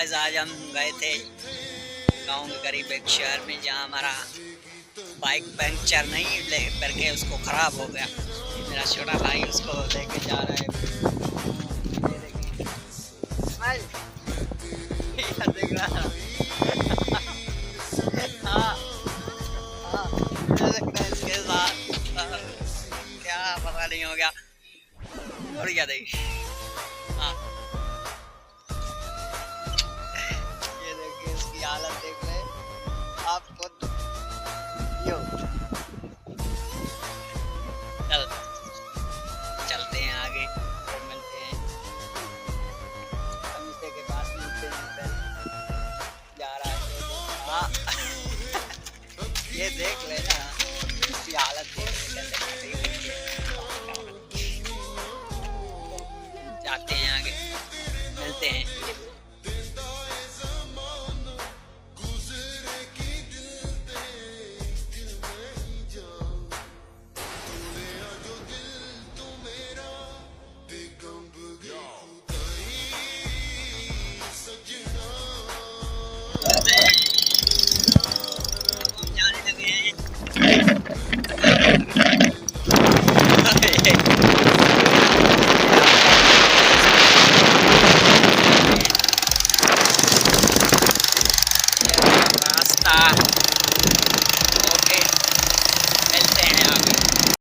Guys आज हम गए थे गांव के करीब एक शहर में जहां हमारा बाइक पंक्चर नहीं ले करके उसको खराब हो गया। मेरा छोटा भाई उसको लेके जा रहा है। ये देखिए स्माइल ये देख रहा हाँ हाँ ये देख रहा है इसके साथ क्या पता नहीं हो गया और क्या देखिए हाँ ये देखिए इसकी हालत देख रहे आप खुद यो चल चलते हैं आगे फिर मिलते हैं कमीचे के पास मिलते हैं जा रहा है हाँ ये देख लेना।